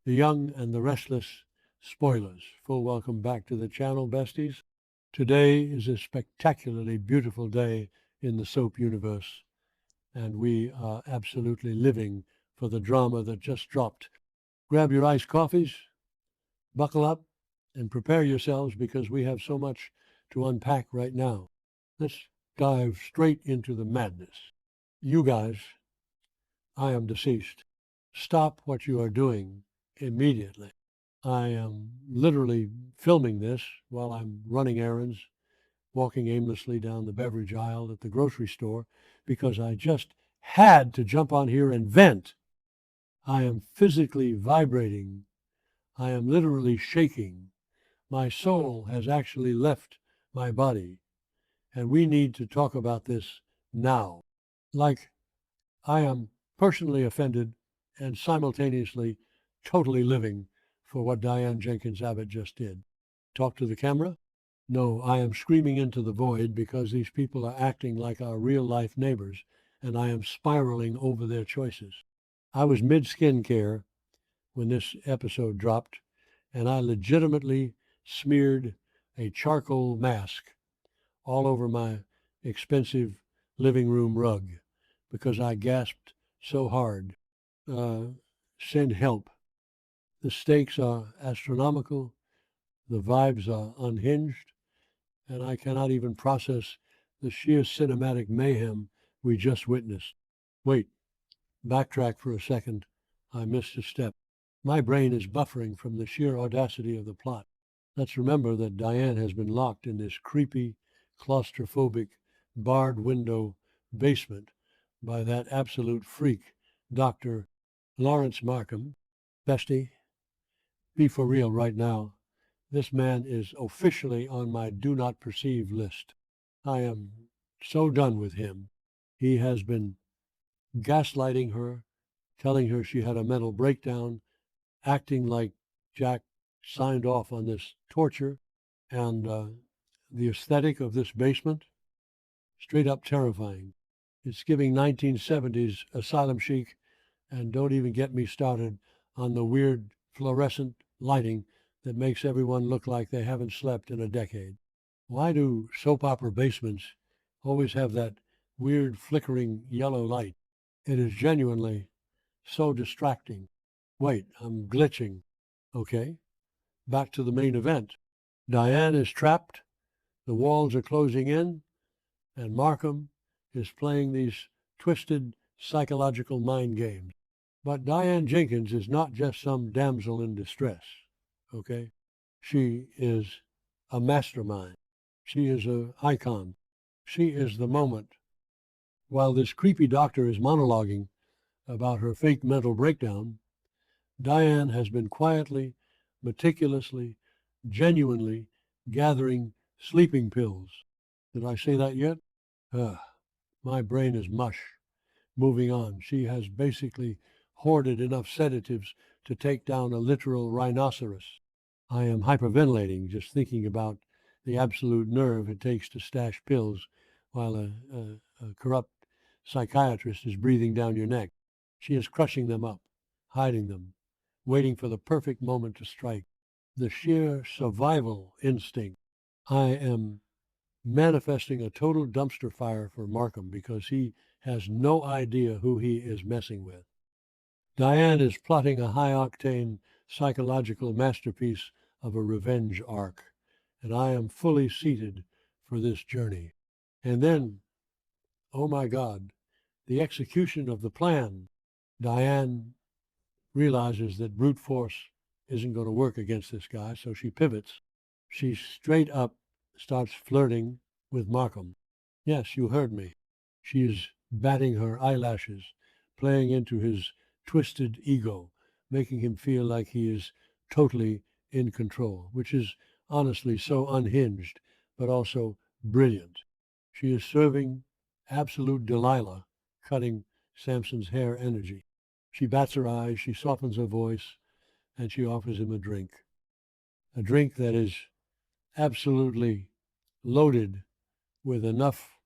the young and the restless spoilers. Full welcome back to the channel, besties. Today is a spectacularly beautiful day in the soap universe, and we are absolutely living for the drama that just dropped. Grab your iced coffees, buckle up, and prepare yourselves because we have so much to unpack right now. Let's dive straight into the madness. You guys, I am deceased. Stop what you are doing immediately. I am literally filming this while I'm running errands, walking aimlessly down the beverage aisle at the grocery store because I just had to jump on here and vent. I am physically vibrating. I am literally shaking. My soul has actually left my body, and we need to talk about this now. Like, I am personally offended and simultaneously totally living for what Diane Jenkins Abbott just did. Talk to the camera? No, I am screaming into the void because these people are acting like our real-life neighbors, and I am spiraling over their choices. I was mid-skin care when this episode dropped, and I legitimately smeared a charcoal mask all over my expensive living room rug because I gasped so hard. Send help. The stakes are astronomical, the vibes are unhinged, and I cannot even process the sheer cinematic mayhem we just witnessed. Wait, backtrack for a second. I missed a step. My brain is buffering from the sheer audacity of the plot. Let's remember that Diane has been locked in this creepy, claustrophobic, barred window basement by that absolute freak, Dr. Lawrence Markham. Bestie, be for real right now. This man is officially on my do not perceive list. I am so done with him. He has been gaslighting her, telling her she had a mental breakdown, acting like Jack signed off on this torture, and the aesthetic of this basement, straight up terrifying. It's giving 1970s asylum chic, and don't even get me started on the weird fluorescent lighting that makes everyone look like they haven't slept in a decade. Why do soap opera basements always have that weird flickering yellow light? It is genuinely so distracting. Wait, I'm glitching. Okay, back to the main event. Diane is trapped, the walls are closing in, and Markham is playing these twisted psychological mind games. But Diane Jenkins is not just some damsel in distress, okay? She is a mastermind. She is an icon. She is the moment. While this creepy doctor is monologuing about her fake mental breakdown, Diane has been quietly, meticulously, genuinely gathering sleeping pills. Did I say that yet? My brain is mush. Moving on. She has basically hoarded enough sedatives to take down a literal rhinoceros. I am hyperventilating just thinking about the absolute nerve it takes to stash pills while a corrupt psychiatrist is breathing down your neck. She is crushing them up, hiding them, waiting for the perfect moment to strike. The sheer survival instinct. I am manifesting a total dumpster fire for Markham because he has no idea who he is messing with. Diane is plotting a high-octane psychological masterpiece of a revenge arc, and I am fully seated for this journey. And then, oh my God, the execution of the plan. Diane realizes that brute force isn't going to work against this guy, so she pivots. She straight up starts flirting with Markham. Yes, you heard me. She is batting her eyelashes, playing into his twisted ego, making him feel like he is totally in control, which is honestly so unhinged, but also brilliant. She is serving absolute Delilah, cutting Samson's hair energy. She bats her eyes, she softens her voice, and she offers him a drink. A drink that is absolutely loaded with enough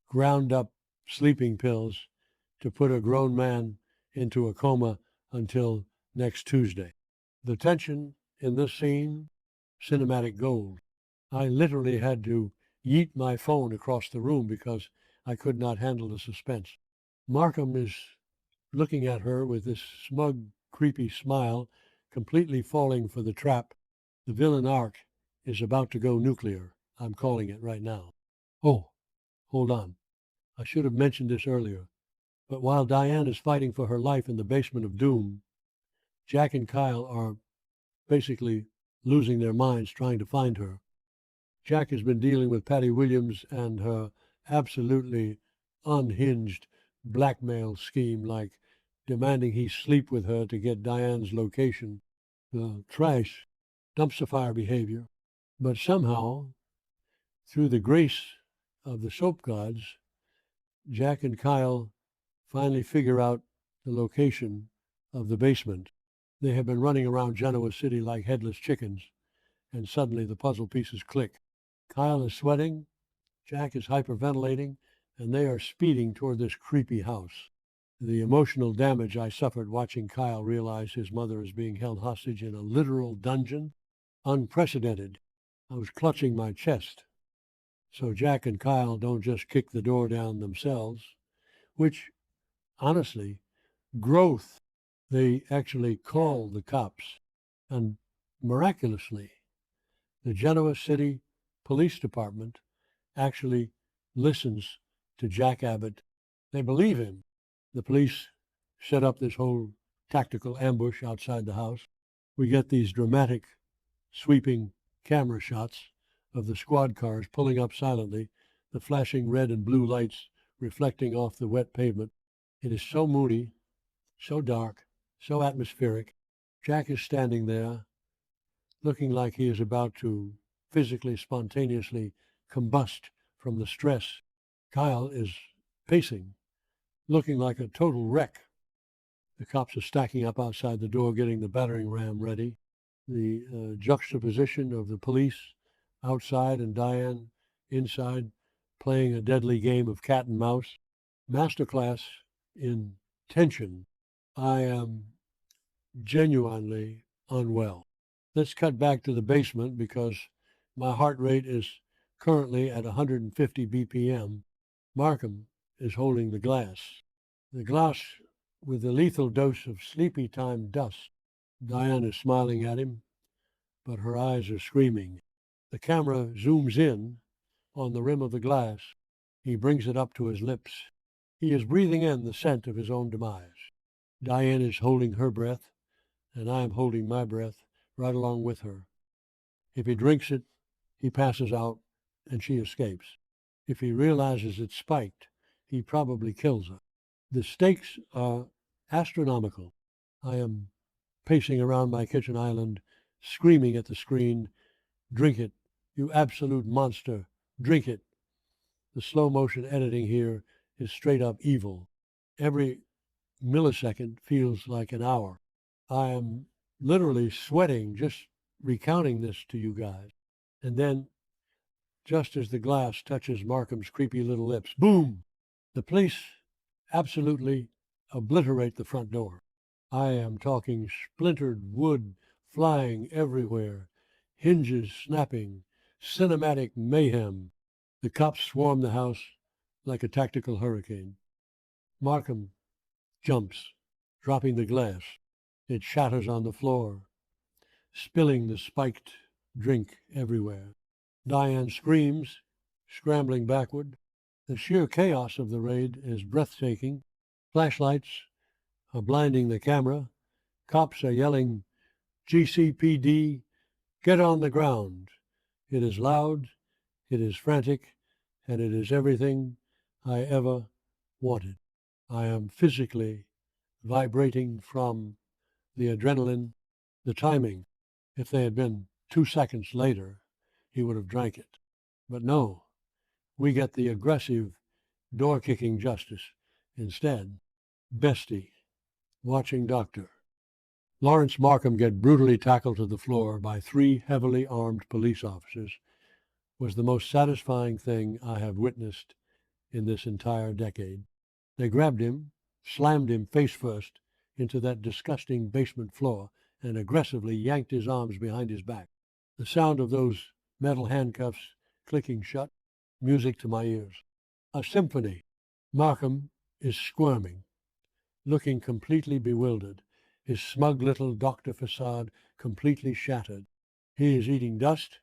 ground up sleeping pills to put a grown man into a coma until next Tuesday. The tension in this scene, cinematic gold. I literally had to yeet my phone across the room because I could not handle the suspense. Markham is looking at her with this smug, creepy smile, completely falling for the trap. The villain arc is about to go nuclear. I'm calling it right now. Oh, hold on. I should have mentioned this earlier. But while Diane is fighting for her life in the basement of doom, Jack and Kyle are basically losing their minds trying to find her. Jack has been dealing with Patty Williams and her absolutely unhinged blackmail scheme, like demanding he sleep with her to get Diane's location. Trash, dumpster fire behavior. But somehow, through the grace of the soap gods, Jack and Kyle finally figure out the location of the basement. They have been running around Genoa City like headless chickens, and suddenly the puzzle pieces click. Kyle is sweating, Jack is hyperventilating, and they are speeding toward this creepy house. The emotional damage I suffered watching Kyle realize his mother is being held hostage in a literal dungeon, unprecedented. I was clutching my chest. So Jack and Kyle don't just kick the door down themselves, which, honestly, growth. They actually call the cops. And miraculously, the Genoa City Police Department actually listens to Jack Abbott. They believe him. The police set up this whole tactical ambush outside the house. We get these dramatic, sweeping camera shots of the squad cars pulling up silently, the flashing red and blue lights reflecting off the wet pavement. It is so moody, so dark, so atmospheric. Jack is standing there, looking like he is about to physically, spontaneously combust from the stress. Kyle is pacing, looking like a total wreck. The cops are stacking up outside the door, getting the battering ram ready. The juxtaposition of the police outside and Diane inside, playing a deadly game of cat and mouse. Masterclass in tension. I am genuinely unwell. Let's cut back to the basement because my heart rate is currently at 150 BPM. Markham is holding the glass. The glass with the lethal dose of sleepy time dust. Diane is smiling at him, but her eyes are screaming. The camera zooms in on the rim of the glass. He brings it up to his lips. He is breathing in the scent of his own demise. Diane is holding her breath, and I am holding my breath right along with her. If he drinks it, he passes out, and she escapes. If he realizes it's spiked, he probably kills her. The stakes are astronomical. I am pacing around my kitchen island, screaming at the screen, "Drink it, you absolute monster, drink it." The slow motion editing here is straight up evil. Every millisecond feels like an hour. I am literally sweating just recounting this to you guys. And then, just as the glass touches Markham's creepy little lips, boom! The police absolutely obliterate the front door. I am talking splintered wood flying everywhere, hinges snapping, cinematic mayhem. The cops swarm the house like a tactical hurricane. Markham jumps, dropping the glass. It shatters on the floor, spilling the spiked drink everywhere. Diane screams, scrambling backward. The sheer chaos of the raid is breathtaking. Flashlights are blinding the camera. Cops are yelling, "GCPD, get on the ground." It is loud, it is frantic, and it is everything I ever wanted. I am physically vibrating from the adrenaline, the timing. If they had been 2 seconds later, he would have drank it. But no, we get the aggressive, door-kicking justice. Instead, bestie, watching doctor. Lawrence Markham get brutally tackled to the floor by 3 heavily armed police officers was the most satisfying thing I have witnessed in this entire decade. They grabbed him, slammed him face first into that disgusting basement floor, and aggressively yanked his arms behind his back. The sound of those metal handcuffs clicking shut, music to my ears. A symphony. Markham is squirming, looking completely bewildered, his smug little doctor facade completely shattered. He is eating dust,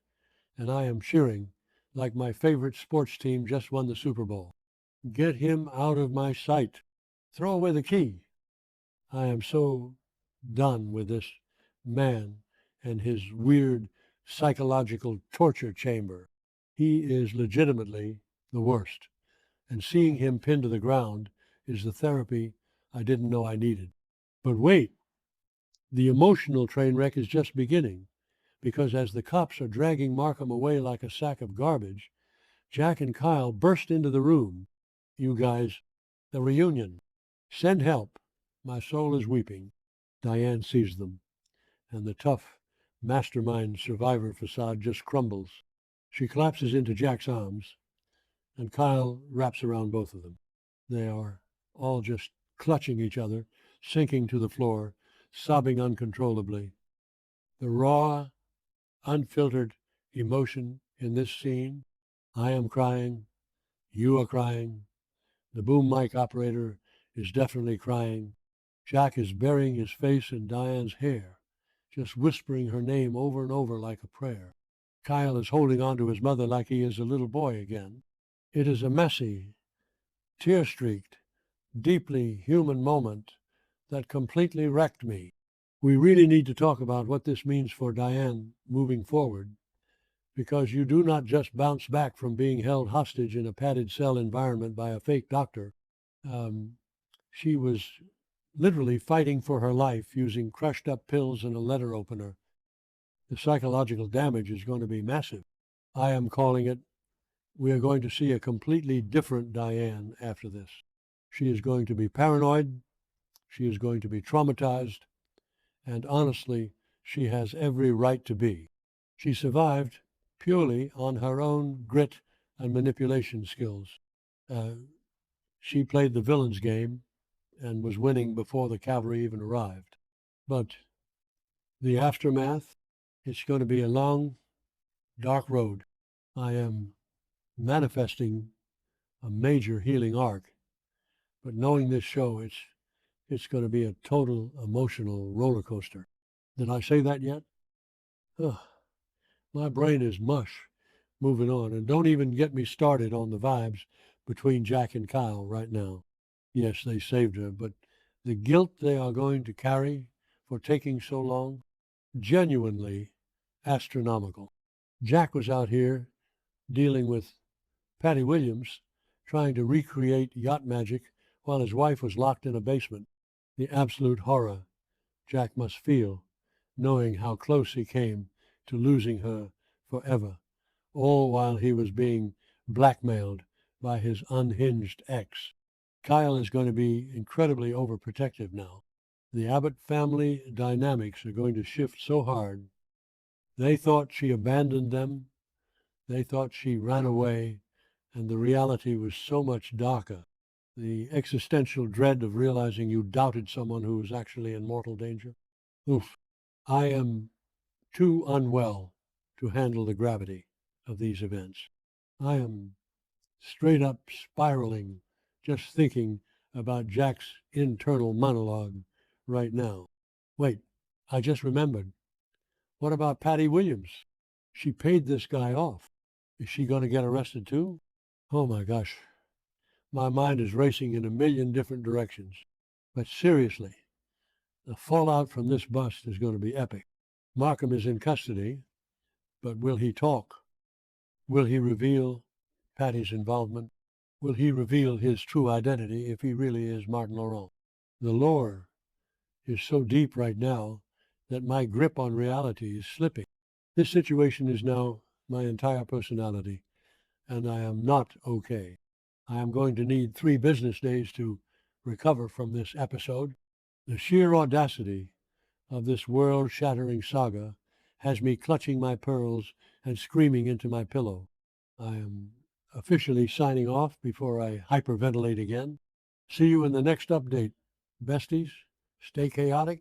and I am cheering like my favorite sports team just won the Super Bowl. Get him out of my sight. Throw away the key. I am so done with this man and his weird psychological torture chamber. He is legitimately the worst, and seeing him pinned to the ground is the therapy I didn't know I needed. But wait, the emotional train wreck is just beginning, because as the cops are dragging Markham away like a sack of garbage, Jack and Kyle burst into the room. You guys, the reunion. Send help. My soul is weeping. Diane sees them, and the tough mastermind survivor facade just crumbles. She collapses into Jack's arms, and Kyle wraps around both of them. They are all just clutching each other, sinking to the floor, sobbing uncontrollably. The raw, unfiltered emotion in this scene. I am crying. You are crying. The boom mic operator is definitely crying. Jack is burying his face in Diane's hair, just whispering her name over and over like a prayer. Kyle is holding on to his mother like he is a little boy again. It is a messy, tear-streaked, deeply human moment that completely wrecked me. We really need to talk about what this means for Diane moving forward, because you do not just bounce back from being held hostage in a padded cell environment by a fake doctor. She was literally fighting for her life using crushed up pills and a letter opener. The psychological damage is going to be massive. I am calling it, we are going to see a completely different Diane after this. She is going to be paranoid. She is going to be traumatized. And honestly, she has every right to be. She survived purely on her own grit and manipulation skills. She played the villain's game and was winning before the cavalry even arrived. But the aftermath, it's going to be a long, dark road. I am manifesting a major healing arc, but knowing this show, it's going to be a total emotional roller coaster. Did I say that yet? Ugh, my brain is mush. Moving on, and don't even get me started on the vibes between Jack and Kyle right now. Yes, they saved her, but the guilt they are going to carry for taking so long, genuinely astronomical. Jack was out here dealing with Patty Williams, trying to recreate yacht magic while his wife was locked in a basement. The absolute horror Jack must feel, knowing how close he came to losing her forever, all while he was being blackmailed by his unhinged ex. Kyle is going to be incredibly overprotective now. The Abbott family dynamics are going to shift so hard. They thought she abandoned them. They thought she ran away, and the reality was so much darker. The existential dread of realizing you doubted someone who was actually in mortal danger. Oof. I am too unwell to handle the gravity of these events. I am straight up spiraling just thinking about Jack's internal monologue right now. Wait, I just remembered. What about Patty Williams? She paid this guy off. Is she going to get arrested too? Oh my gosh. My mind is racing in a million different directions. But seriously, the fallout from this bust is going to be epic. Markham is in custody, but will he talk? Will he reveal Patty's involvement? Will he reveal his true identity if he really is Martin Laurent? The lore is so deep right now that my grip on reality is slipping. This situation is now my entire personality, and I am not okay. I am going to need 3 business days to recover from this episode. The sheer audacity of this world-shattering saga has me clutching my pearls and screaming into my pillow. I am officially signing off before I hyperventilate again. See you in the next update. Besties, stay chaotic.